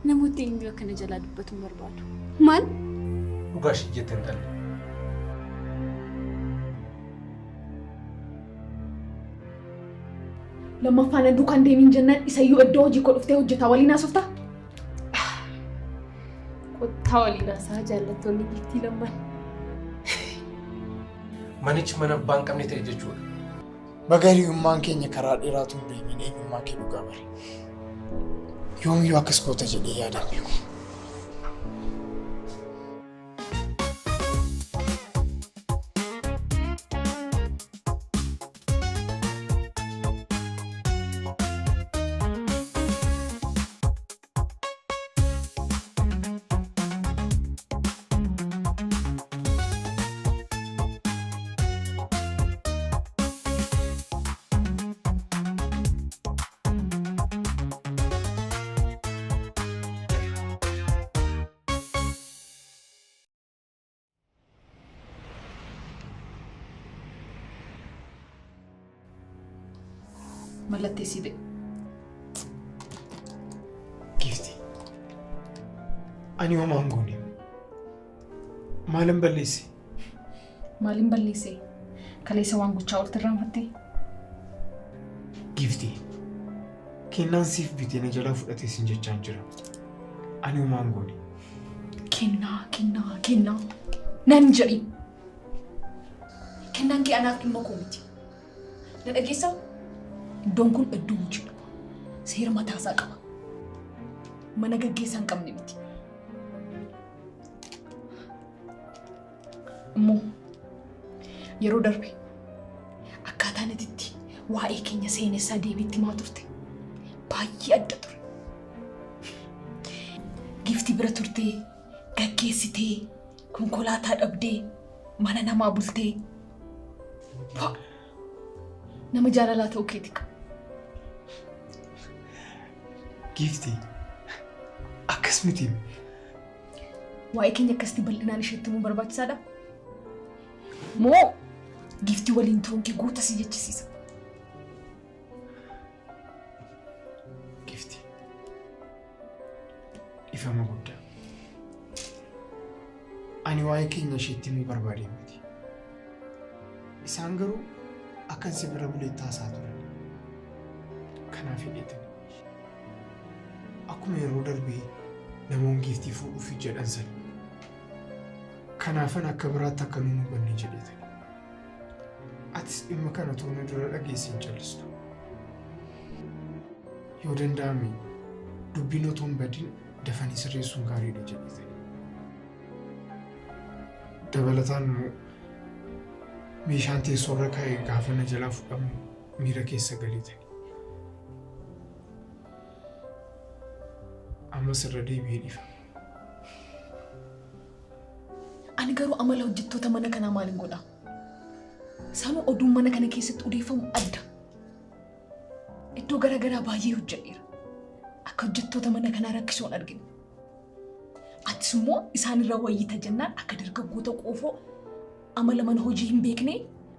namooti inni akkana jalaa dubbatu barbaadu. Maal? Dhugaashii jetteen talle. Lammaffaan duukaan deemin jennaan isayyuu iddoo hojii koo dhuftee hojjetaa waliin haasoftaa? Qottaa waliin haasaa jaallattoonni giftii lamman. Manichi mana abbaan qabne ta'e jechuudha. Bagariyummaan keenya karaa dheeraatu hin deemin eenyummaa kee dhugaa bare. Yoomiyyuu akkas goota jedhee yaadan beeku. Mallattee sibe. Gifti. Ani homaan goone. Maalin balleesse? Maalin balleesse? Kaleessa waan gochaa olti irraanfattee? Gifti. Kennaan siif bitee na jalaa fudhatee sin jechaan jira. Ani homaan goone. Kennaa. Nan jedhi. Kennaan kee anaaf dhimma koo miti. Na dhageessaa? Iddoon kun iddoo hojii seera mataasaa qaba. Mana gaggeessaa hin qabne miti. Immoo yeroo darbe akkaataan itti waa'ee keenya seenessaa deebiitti himaa turte baay'ee adda ture. Giftii bira turtee, gaggeessitee, konkolaataa dhabdee, mana namaa bultee. Nama jaalalaa ta'uu keeti qaba. Gifti. Akkas miti. Waa'ee keenya akkasitti bal'inaan isheetti immoo barbaachisaadha. Moo giftii waliin turuun kee guuta si jechisiisa. Gifti. Ifama guddaa. Ani waa'ee keenya isheetti immoo barbaadee miti. Isaan garuu akkan si bira bulee taasaa turan. Kanaaf hidheetani. Akkuma yeroo darbee namoonni giftii fuudhuuf jedhan sana. Kanaafan akka biraatti akka nuun hubanne jedheetani. Atis dhimma kana toona dura dhageessin callistu. Yoo danda'ame dubbiin otoo hin badin dafanii sirreessuun gaariidha jedheetani. Dabalataan immoo meeshaan teessoorra kaa'ee gaafa na jalaa fudhamu miira keessa galeetani. Amma sirra deebi'ee dhiifa. Ani garuu amala hojjettoota mana kanaa maaliin godha? Saanuu oduun mana kana keessatti odeeffamu adda. Iddoo garaagaraa baay'ee hojjedheera. Akka hojjettoota mana kanaa rakkisuun argina. Atis immoo isaanirra wayyita jennaan akka dargaggoota qoofoo amala mana hojii hin beekne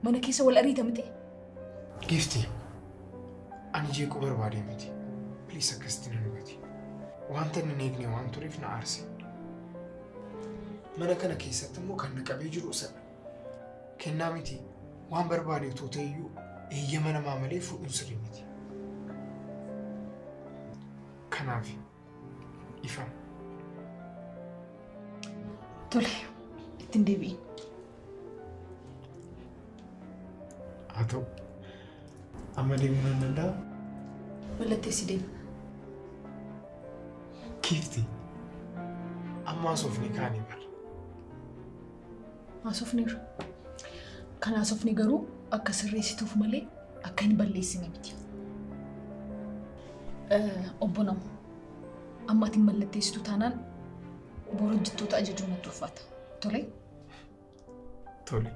mana keessa wal ariita miti. Gifti. Ani jeequu barbaadee miti. Please akkasitti nan hubati. Wanta inni hin eegne waan tureef na aarse. Mana kana keessatti immoo kan na qabee jiru sana. Kennaa miti waan barbaade otoo ta'eyyuu eeyyama namaa malee fuudhuun sirrii miti. Kanaaf ifama. Tole, ittiin deebi'in. Haa ta'u. Amma deemuu nan danda'a? Mallattee si deema. Gifti. Amma haasofni kaanii bara. Haasofniiru. Kan haasofni garuu akka sirreessituuf malee akka hin balleessine miti. Obbo Namu, amma ati mallatteessitu taanaan boora hojjettoota ajajuun natti ulfaata. Tole? Tole.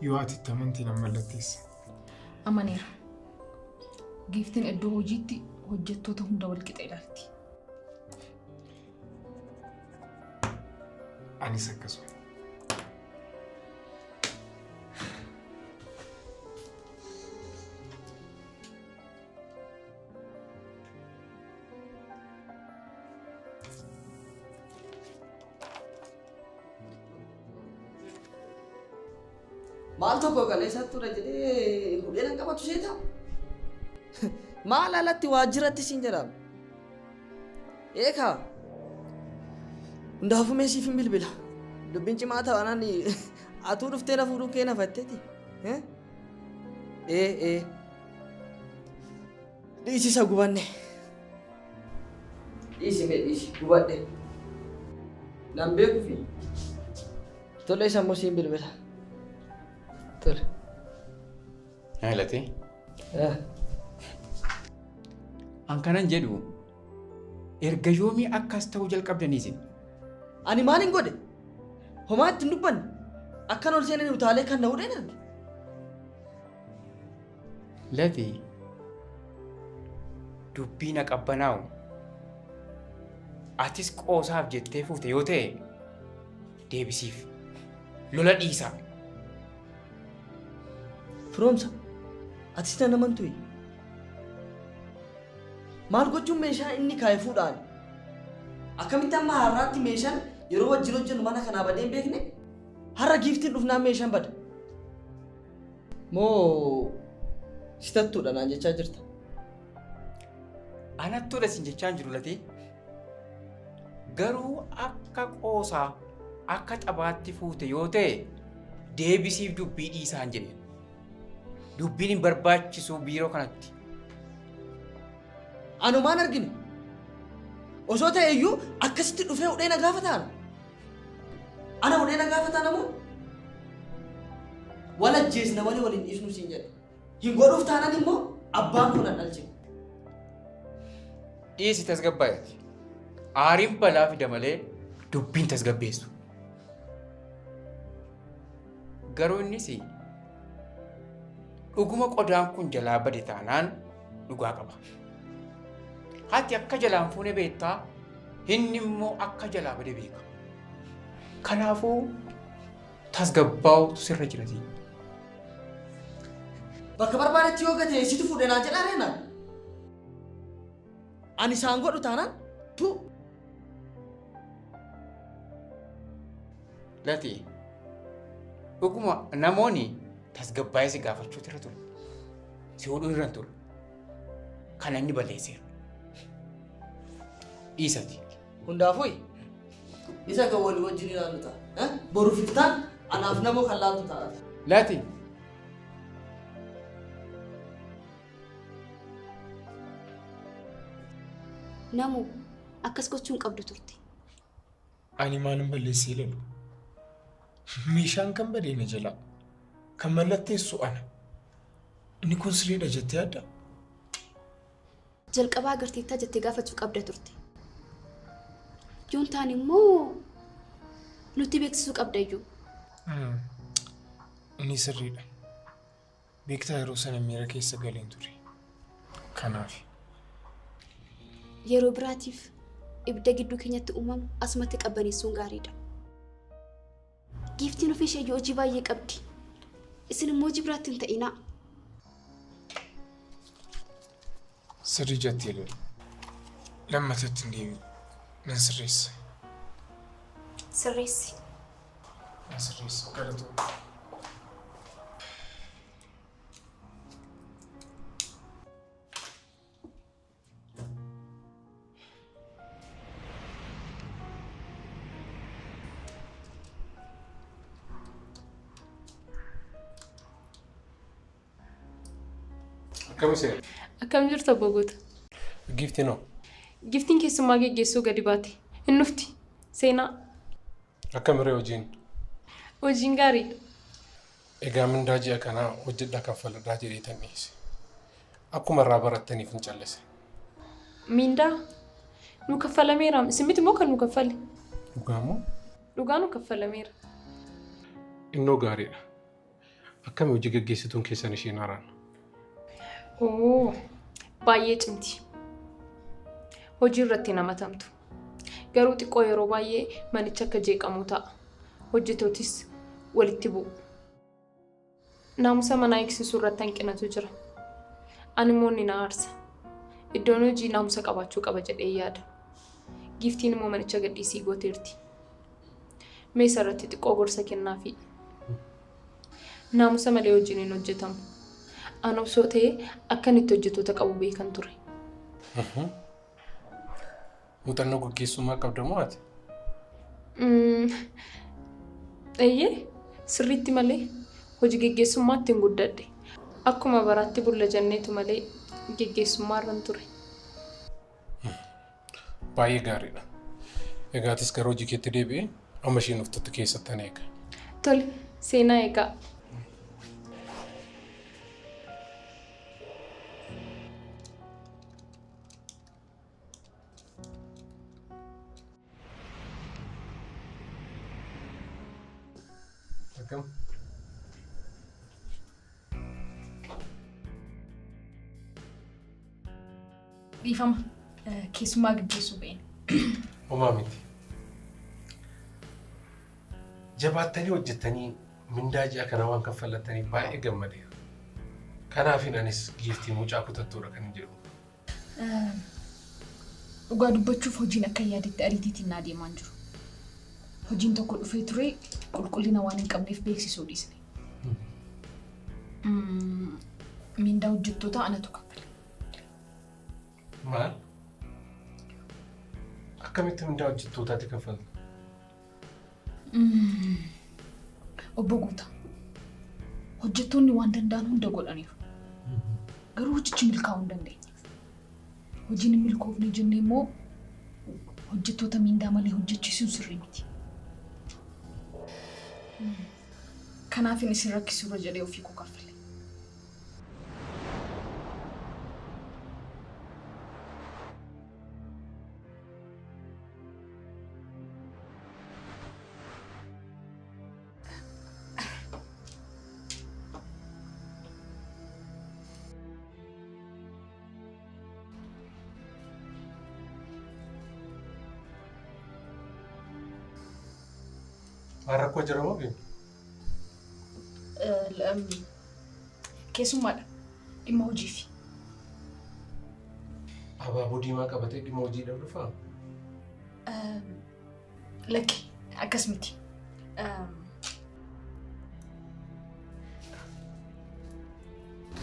Yoo ati itti amantii nan mallatteessa. Amaneera. Giftiin iddoo hojiitti hojjettoota hunda wal qixa ilaalti. Anis akkasuma. Maal tokko kaleessa ture jedhee hudheen qabatu seeta. Maal alatti waajjiratti siin jedhama. Eekaa hundaafuu meesiif hin bilbila. Dubbiin cimaa ta'anaan atuu dhuftee na fuudhuu kee na fatteeti. Dhiisisa gubanne. Dhiisi gubadhe. Nan beekuufi. Tole sammuu siin bilbila. Tole. Haalatee? An kanan jedhu erga yoomii akkas ta'uu jalqabdaniisin. Ani maalin godhe? Homaa ittiin dubbanne akkan ol seenanii utaalee kan na hudheen arge. Lati dubbii na qabbanaa'u atis qoosaaf jettee fuute yoo ta'e deebisiif lola dhiisaa. Firoomsa atis na namantu'i. Maal gochuun meeshaa inni kaa'e fuudhaan? Akkamitti amma har'aatti meeshaan yeroo wajjin hojjennu mana kanaa badee hin beekne? Har'a giiftiin dhufnaan meeshaan bada. Moo sitattuudha naan jechaa jirta? Anattuudha sin jechaan jiru Latee. Garuu akka qoosaa akka xabaatti fuute yoo ta'e deebisiif dubbii dhiisaan jedhe. Dubbiin hin barbaachisu biiroo kanatti. Anumaan argine. Osoo ta'e iyyuu akkasitti dhufee hudhee na gaafataan. Ana hudhee na gaafataan ammoo wal ajjeesna malee waliin dhiisnu siin jedhe. Hin godhuuf taanaan immoo abbaan kun dhalche. Dhiisi tasgabbaa'eeti. Aariin balaa fida malee dubbiin tasgabbeessu. Garuu innis dhuguma qodaan kun jalaa bade taanaan dhugaa qaba. Haati akka jalaan fuune beektaa inni immoo akka jalaa bade beeka. Kanaafuu tasgabbaa'utu sirra jirati. Bakka barbaadetti yoo gate situ fuudhee naa jedhaa reenaa. Ani isaan godhu taanaan tu. Lati dhuguma namoonni tasgabbaa'ee si gaafachuutu irra ture. Si hudhuu irra ture. Kana inni balleesseera. Dhiisati. Hundaafuu isa kan walii wajjin ilaalu ta'a. Boru fiftaan anaaf namoo kan laatu ta'a. Lati. Namu akkas gochuun qabdu turte. Ani maalin balleessee lalu? Meeshaan kan badee na jala. Kan mallatteessu ana. Inni kun sirriidha jettee adda? Jalqabaa agarteettaa jettee gaafachuu qabda turte. Yoon taan immoo nutti beeksisuu qabda iyyuu. Inni sirriidha. Beektaa yeroo sana miira keessa galeen ture. Kanaaf. Yeroo biraatiif ibidda gidduu keenyatti uumamu asumatti qabbaneessuun gaariidha. Giiftiin ofii ishee hojii baay'ee qabdi. Isin immoo hojii biraatti hin ta'inaa. Sirrii jettee lolu. Lammatatti hin deebi'u. Nan sirreessa. Sirreessi. Nan sirreessa. Galatoo. Akkam ishee? Akkam jirtu abbo Goota? Giiftii noo? Giiftiin keessummaa geggeessuu gadi baate. Hin dhufti. Seenaa. Akkamiree hojiin? Hojiin gaariidha. Egaa mindaa ji'a kanaa hojjedhaa kanfaladhaa jedheetan dhiyeesse. Akkuma irraa barattaniif hin callise. Mindaa? Nu kaffalameera. Isin miti moo kan nu kaffale? Dhugaa moo? Dhugaa nu kaffalameera. Innoo gaariidha. Akkami hojii gaggeessituun keessan isheen haaraan? Oo, baay'ee cimti. Hojii irratti nama tamtu. Garuu xiqqoo yeroo baay'ee manicha akka jeeqamu ta'a. Hojjetootis walitti bu'u. Naamusa manaa eegsisuu irratti hanqinatu jira. Ani immoo ni na aarsa. Iddoon hojii naamusa qabaachuu qaba jedhee yaada. giiftiin immoo manicha gadhiisii gooteerti. Mee sarratti xiqqoo gorsa kennaafi. Naamusa malee hojiin hin hojjetamu. Ana osoo ta'e akkan itti hojjettoota qabu beekan ture. Muuxannoo gaggeessummaa qabda moo ati? Eeyyee sirriitti malee hojii gaggeessummaatti hin guddadhe. Akkuma baraatti bulla janneetu malee gaggeessummaarran ture. Baay'ee gaariidha. Egaatis gara hojii keetti deebi'ee amma isheen uffattu keessatti ani eega. Tole seenaa eegaa. Akkam? Dhiifama keessummaa gaggeessuu ba'een. Homaa miti. Jabaattanii hojjettanii mindaa ji'a kana waan kaffallatanii baay'ee gammadeera. Kanaafin anis giiftii mucaa kutattuudha kan jedhu. Dhugaa dubbachuuf hojiin akka yaadetti ariitiitiin naa deemaan jiru. Hojiin tokko dhufee ture qulqullina waan hin qabneef beeksisuu dhiisne. Mindaa hojjettoota anatu kaffale. Maal? Akkamitti mindaa hojjettootaatti kaffalta? Obbo Guutaa, hojjettoonni waan danda'an hunda godhaniiru. Garuu hojichi milkaa'uu hin dandeenye. Hojiin hin milkoofne jennee immoo hojjettoota mindaa malee hojjechiisuun sirrii miti. Kanaaf inni isin rakkisuu irra jedhee ofii koo kaffale. Rakkoo jira moo beeku? Keessummaadha. Dhimma hojiifi. Abaaboo diimaa qabatee dhimma hojiidhaaf dhufaa? Lakki akkas miti.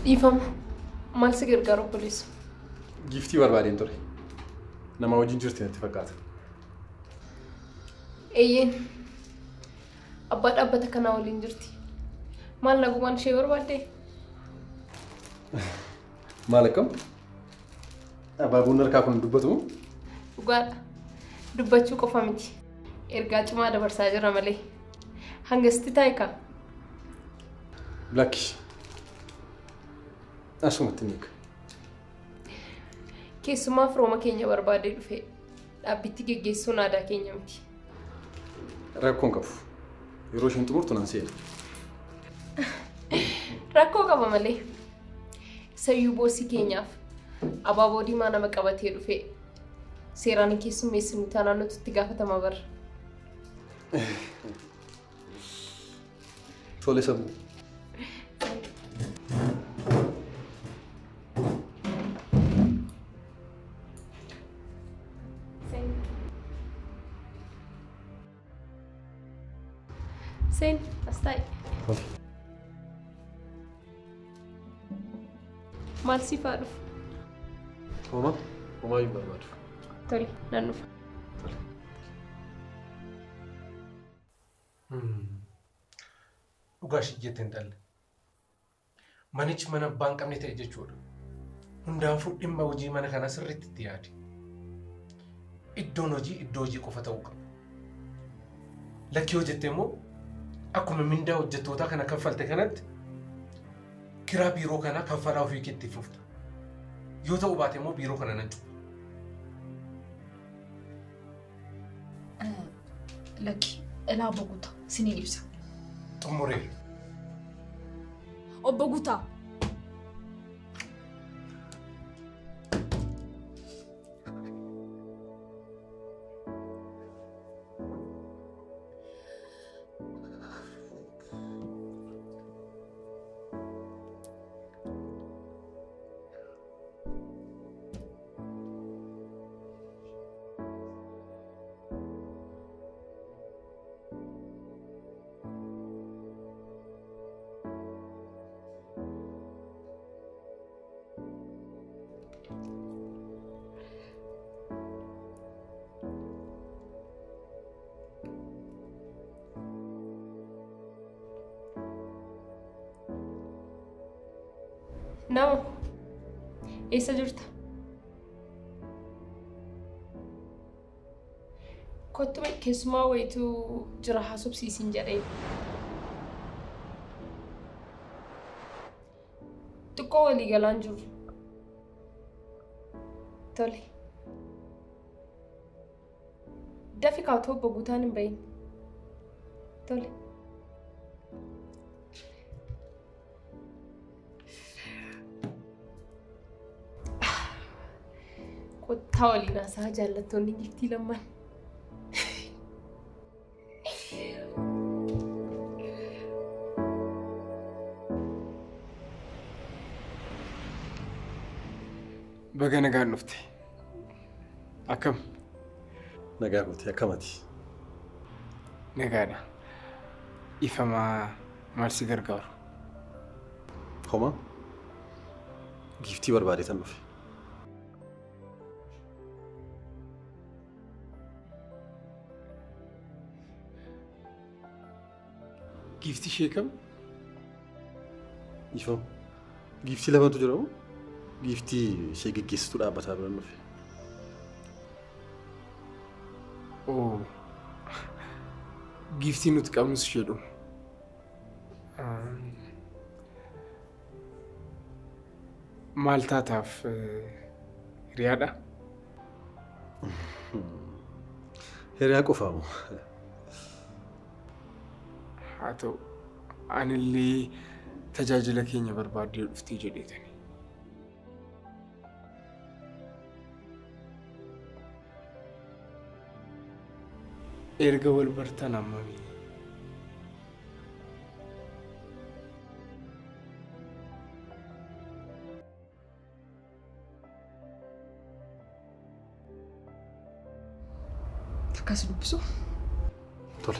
Dhiifama. Maal si gargaara obboleessa? Giiftii barbaadeen ture. Nama wajjin jirti natti fakkaata. Eeyyeen. Abbaa dhaabbata kanaa waliin jirti. Maal nagumaan ishee barbaadde? Maal akkam? Abaaboon harkaa kun dubbatu? Dhugaadha. Dubbachuu qofa miti. Ergaa cimaa dabarsaa jira malee. Hangasti taayikaa? Lakki. Asumatti niika. Keessumaa firooma keenya barbaadee dhufe dhaabbitti geggeessuun aadaa keenya miti. Rakkoon qabu. Yeroo isheen xumurtu nan seena. Rakkoo qaba malee. Sayyuu boosii keenyaaf abaaboo diimaa nama qabatee dhufe seeraan keessummeessinu taanaan nuti itti gaafatama barra. Tole sammuu. Sen, astai. Maal si faadhu? Homa? Homaa hin barbaadu. Tole, nan dhufa. Dhugaa ishee jettee hin talle. Manichi mana abbaa hin qabne ta'e jechuudha. Hundaafuu dhimma hojii mana kana sirriitti itti yaadi. Iddoon hojii iddoo hojii qofa ta'uu qaba. Lakkii hojjettee immoo akkuma mindaa hojjettootaa kana kaffalte kanatti kiraa biiroo kana kaffalaa ofii keetti fufta. Yoo ta'u baate immoo biiroo kana nan cufa. Lakki, ilaa Obbo Guutaa, siniin ibsa. Xumureera. Obbo Guutaa. Nama, eessa jirta? Kottu keessumaa wayituu jira haasofsiisin jedhee. Xiqqoo walii galaan jiru. Tole. Dafi kaatoo obbo Guutaan hin bahin. Tole. Kottaa waliin haasaa jaallattoonni giftii lamaan. Baga nagaan dhufte. Akkam? Nagaa goote akkamati? Nagaadha. Ifamaa maal si gargaaru? Homa? Giftii barbaadeetan dhufe. Giftii ishee kam? Ifam. Giftii lamatu jira moo? Giftii ishee geggeessituu dhaabbataa biran dhufe. Oo. Giftii nuti qabnus isheedhu. Maal taataaf hiriyaadha? Hiriyaa qofaa moo? Haa ta'u anillee tajaajila keenya barbaaddee dhuftee jedheetani. Erga wal bartan ammami? Akkas dubbisu. Tole.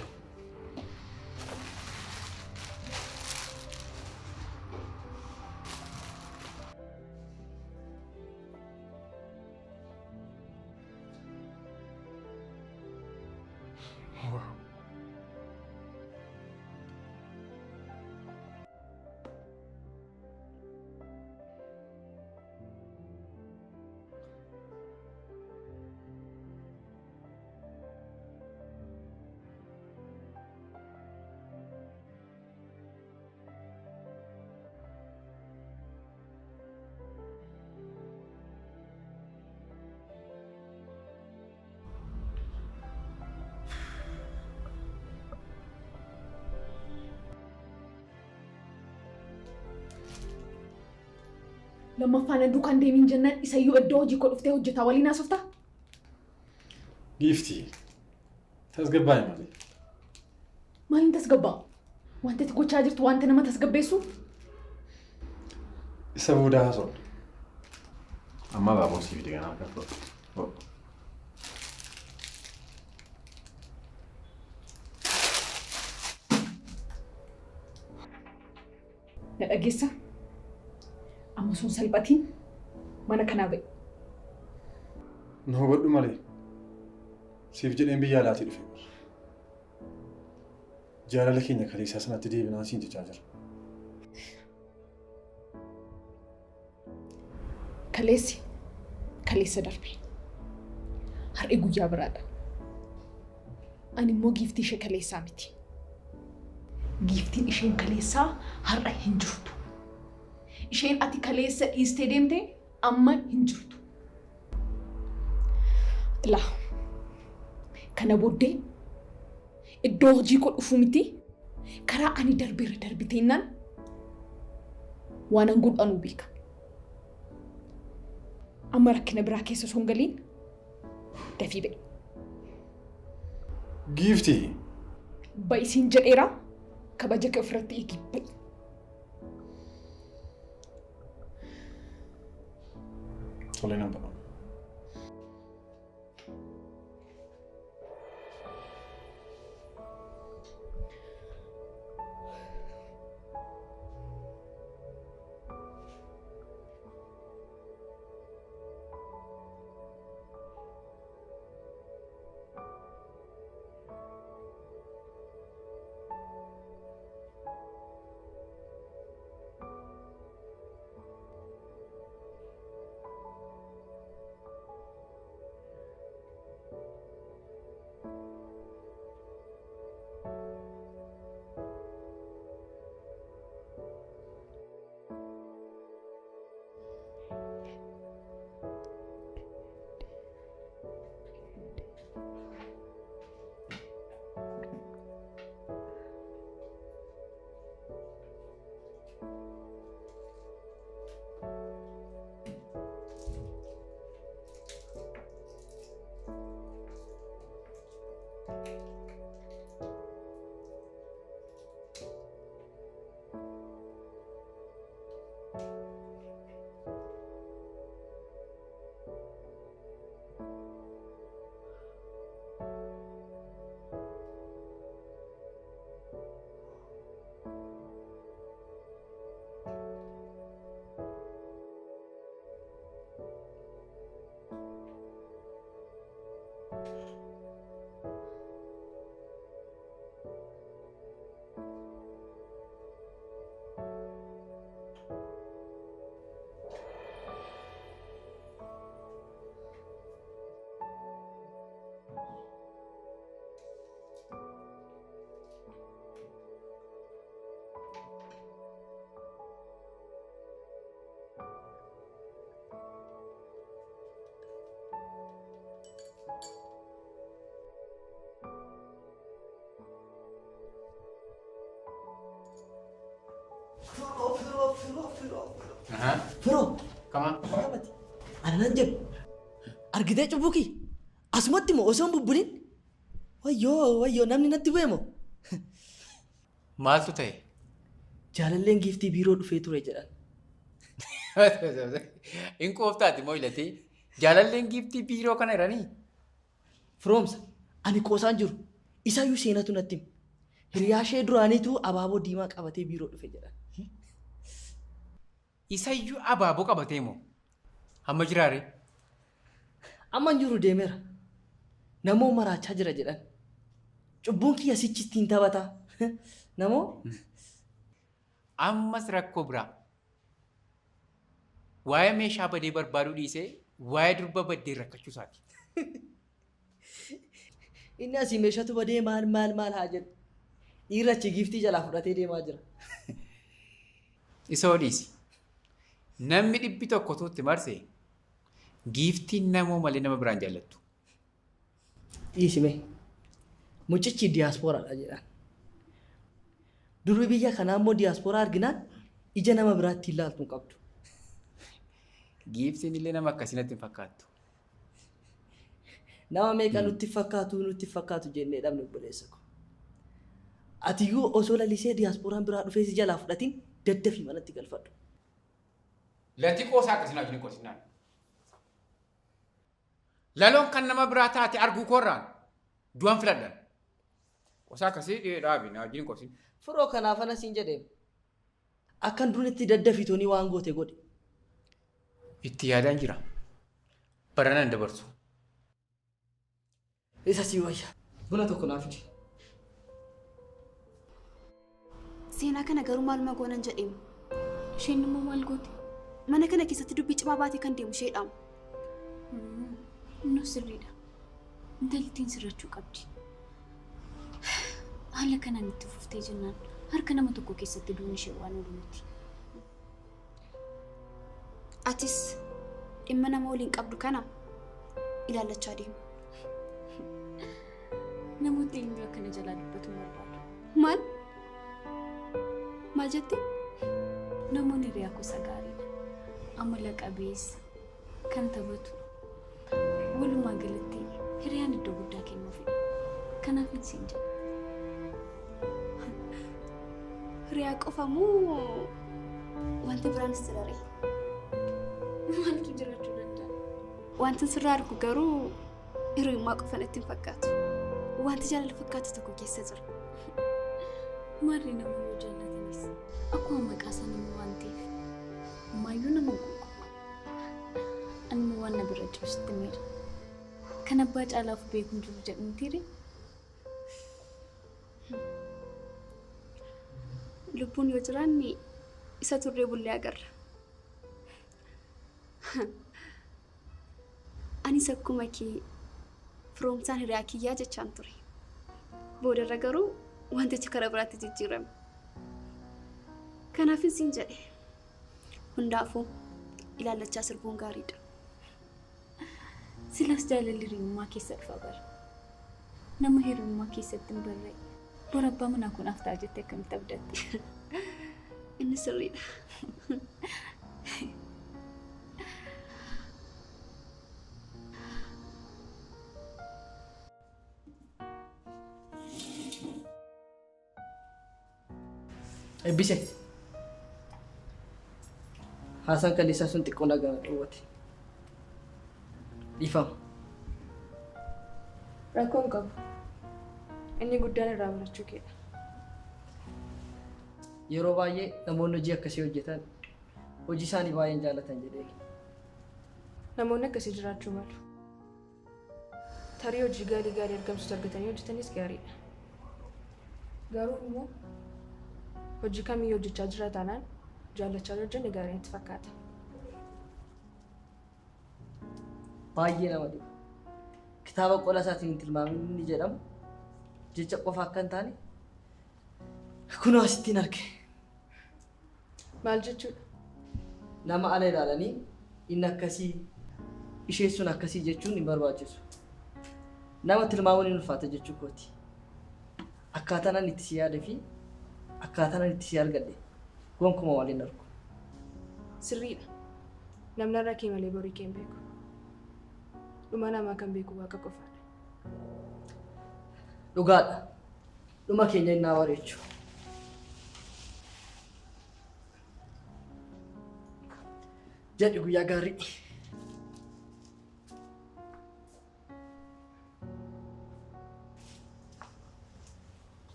Lammaffaan duukaan deemin jennaan isayyuu iddoo hojii koo dhuftee hojjetaa waliin haasoftaa? Giftii. Tasgabbaa'e malee. Maaliin tasgabbaa? Wanta itti gochaa jirtu wanta nama tasgabbeessu? Isa booda haasofna. Amma baaboo siif deeganaa kan fudhatu. Na dhageessa? Amma sun salphatiin mana kanaa ba'i. Na hubadhu malee. Siif jedheen biyya alaatii dhufe. Jaalala keenya kaleessaa sanatti deebinaan siin jechaa jira. Kaleessa darbe. Har'i guyyaa biraadha. Ani immoo giiftii ishee kaleessaa miti. Giiftiin isheen kaleessaa har'a hin jirtu. Isheen ati kaleessa dhiistee deemte amma hin jirtu. Ilaa kana booddee iddoo hojii koo dhufu miti karaa ani darbeerra darbiteennaan waan an godhanuu beeka. Amma rakkina biraa keessa osoo hin galiin dafii ba'i. Giftii. Ba'isiin jedheera kabaja kee ofirratti eegi ba'i. Tole nan ba'a. Firoo. Kama? Qabati. Ana nan jedhu. Argitee cubbuki. Asumatti moo osoo hin bubbunin? Wayyoo namni natti bu'e moo? Maaltu ta'e? Jaalalleen giiftii biiroo dhufee ture jedhan. Hin qooftaati moo ilatii? Jaalalleen giiftii biiroo kana jiranii? Firoomsa ani qoosaan jiru. Isaayyuu seenatu natti hima. Hiriyaa ishee duraaniitu abaaboo diimaa qabatee biiroo dhufe jedhan. Isayyuu abaaboo qabatee moo? Hamma jiraare? Amma hin jiru deemeera. Namoo maraachaa jira jedhan. Cubbuun kiyya sichi ittiin taphataa. Namoo? Ammas rakkoo biraa. Waa'ee meeshaa badee barbaaduu dhiisee waa'ee durba baddee rakkachuu isaati. Inni asii meeshatu badee maal haa jedhu. Dhiirachi giiftii jalaa fudhatee deemaa jira. Isa odhiisi. Namni 100 tuutti marsee giiftiin namoo malee nama biraan jaallattu. Dhiisime. Mucichi diyaaspooraadha jedhan. Durbi biyya kanaa immoo diyaaspooraa arginaan ija nama biraatti ilaaltu hin qabdu. Giiftiin illee nama akkasinatti hin fakkaattu. Nama meeqa nutti fakkaatu jennee dhabne obboleessa ko. Atiyyuu osoo lalisee diyaaspooraan biraa dhufee si jalaa fudhatiin daddafii manatti galfadhu. Lati qoosaa akkasinaa jiru qoosinaan. Laloon kan nama biraa taate arguu koorraan du'an filadhan. Qoosaa akkasii dhaabi na wajjin qoosin. Firoo kanaaf ana siin jedhee akkan duritti daddafitoonii waan goote godhe. Itti yaadaan jira. Baranaan dabarsu. Isa sii wayya. Buna tokko naaf ije. Seenaa kana garuu maaluma goonan jedheemu. Isheen immoo maal goote? Mana kana keessatti dubbii cimaa baatee kan deemu isheedhaam. Nu sirriidha. Intallitiin sirrachuu qabdi. Haala kanaan itti fuftee jennaan harka nama tokko keessatti duun ishee waan ooluuti. Atis dhimma nama waliin qabdu kana ilaallachaa deemu. Namoota eenyu akkana jalaa dubbatu barbaadu. Maal? Maal jettee? Namoonni hiriyaa gosa gaariidha. Amala qabeessa kan taphatu. Walumaa galatti hiriyaan iddoo guddaa kennuufidha. Kanaaf isin jedha. Hiriyaa qofa moo wanti biraanis jiraare? Maaltu jiraachuu danda'a? Wanti sirraa argu garuu hiriyummaa qofa natti hin fakkaatu. Wanti jaalala fakkaatu tokko keessa jira. Maarri nama yoo jaallatanis akkuma maqaa isaanii waan ta'eef maayyuu nama guugu. Ani waan na bira jirutti miira. Kan abbaa caalaaf beekuun jiru jedhamtiire. Lubbuun yoo jiraanne isa turree bullee agarra. Anis akkuma kee firoomsaan hiriyaa kiyyaa jechaan ture. Boodarra garuu wantichi karaa biraatti jijjiirame. Kanaaf isin jedhe. Hundaafuu ilaallachaa sirbuun gaariidha. Silas jaalalli hiriyummaa keessa dhufa bara. Nama hiriyummaa keessatti hin barree. Bora abbaa manaa kun aftaa jettee akkamitti abdatte? Inni sirriidha. Ebbise. Haasaan kan isaa sun xiqqoo nagaa dhoowwate. Dhiifama. Rakkoon qabu. Inni guddaan irraa barachuu keedha. Yeroo baay'ee namoonni hojii akkasii hojjetan hojii isaanii baay'een jaallatan jedhee. Namoonni akkasii jiraachuu malu. tarii hojii gaarii argamsiisu argatanii hojjetanis gaariidha. Garuu immoo hojii kamiyyuu hojjechaa jira taanaan jaallachaa hojjenne gaarii itti fakkaata. Baay'ee nama dhiba. Kitaaba qola isaatiin hin tilmaamin inni jedhamu jecha qofa akka hin taane kunoo asittiin arge. Maal jechuudha? Nama ala ilaalanii inni akkasii ishee sun akkasii jechuun hin barbaachisu. Nama tilmaamuun hin ulfaata jechuu kooti. Akkaataan ani itti si yaade fi akkaataan ani itti si argadhe gonkumaa waliin argu. Sirriidha. Namni irra kee malee borii kee hin beeku. Dhuma namaa kan beeku Waaqa qofaadha. Dhugaadha. Dhuma keenya innaa bareechu. Jedhi guyyaa gaarii.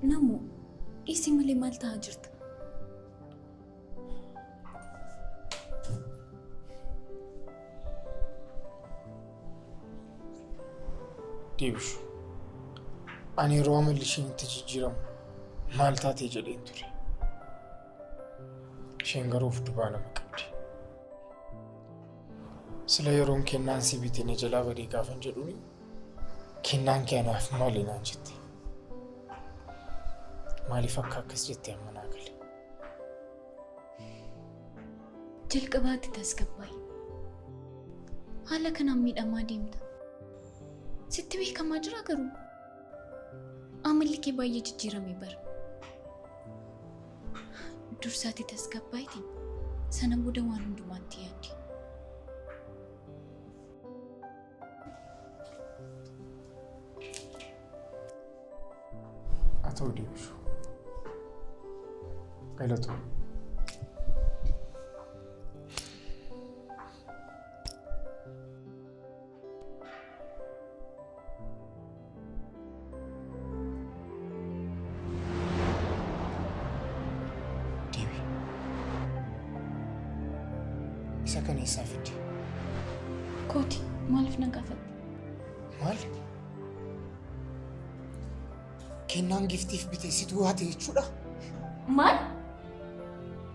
Namu, isi malee maal ta'aa jirta? Deebishu, ani yeroo amalli isheen itti jijjiiramu maal taatee jedheen ture. Isheen garuu of dubaa nama qabdi. Sila yeroon kennaan si bitee na jalaa badee gaafan jedhuuni kennaan kee anaaf maali naan jette. Maaliif akka akkas jettee amma naa gale? Jalqabaatti tasgabbaa'e. Haala kanaan miidhamaa deemta. Sitti beekamaa jira garuu. Amalli kee baay'ee jijjiiramee bara. Dursaatti tasgabbaa'itiin sana booda waan hundumaatti yaaddi. Haa ta'u Deebishu. Galatu. Deebi. Isa kana eessaa fidde? Kooti, maaliif na gaafatte? Maal? Kennaan giftiif bitee situu haate jechuudha? Maal?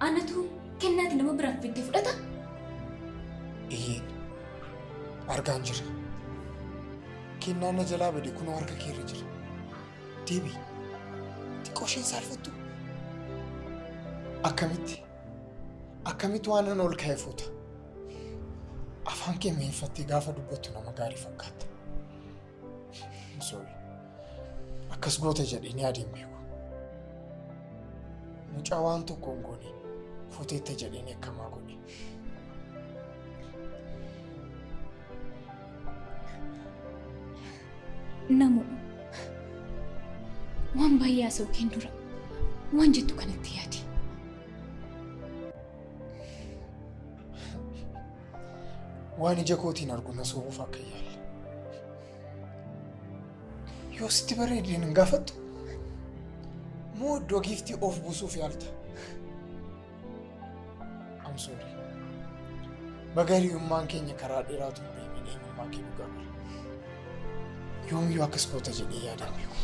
Anatu kennaati nama biraaf fidde fudhata? Iyyeen. Argaan jira. Kennaan na jalaa bade kunoo harka kee irra jira. Deebi. Xiqqoo isheen saalfattu. Akkamitti waan nan ol ka'ee fuuta. Afaan kee mi'eeffattee gaafa dubbattu nama gaarii fakkaata. Sorry. Akkas goota jedhee ni adeemu beeku. Mucaa waan tokko hin goone fuuteetta jedhee akkamaa godhe. Namu, waan baay'ee haasa'u keen dura waan jettu kanatti yaadi. Waan ija kootiin argu na soomuuf akka yaalla. Yoo sitti bareedeen hin gaafattu moo iddoo giiftii of buusuuf yaalta? I'm sorry. Bagariyummaan keenya karaa dheeraatu hin deemin eenyummaa kee dhugaa bara. Yoomiyyuu akkas goota jedhee yaadaan beeku.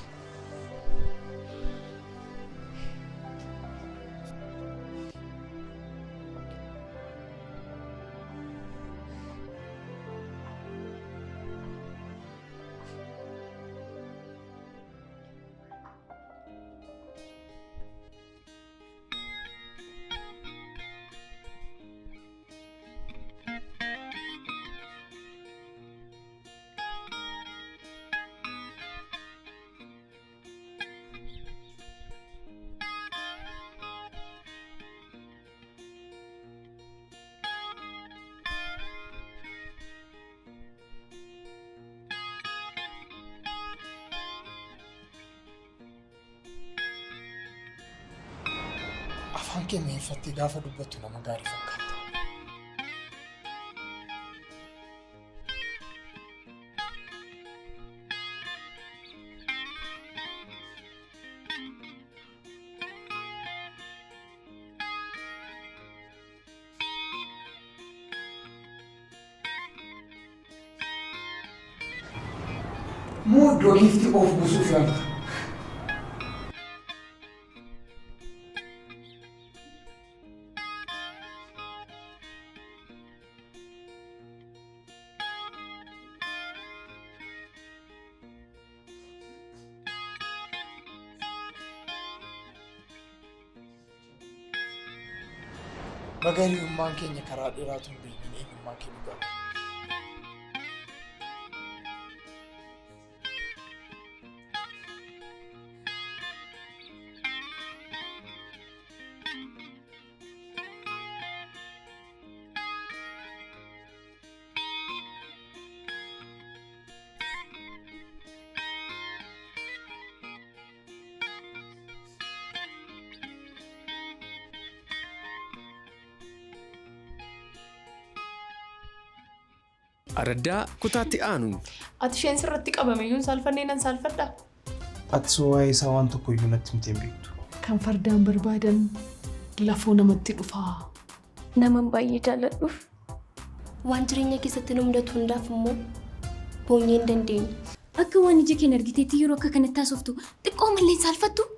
afaan kee mi'eeffattee gaafa dubbattu nama gaarii fakkaata. Mudo gifti of busuuf yaanta. Magariummaan keenya karaa dheeraatu hin beekne eenyummaa keenya gahu. Araddaa kutaatti aanuun. Ati isheen sirratti qabameenyuun saalfanneenan saalfadha. Ati waa'ee isaa waan tokko iyyuu natti himtee hin beektu. Kan fardaan barbaadan lafoo namatti dhufaa. Naman baay'ee jaalladhuuf. Waan jireenya keessatti nu mudatu hundaaf immoo boonyee hin dandeenye. Akka waan ija keenya argiteetti yeroo akka kanatti haasoftu xiqqoo mallee saalfattu.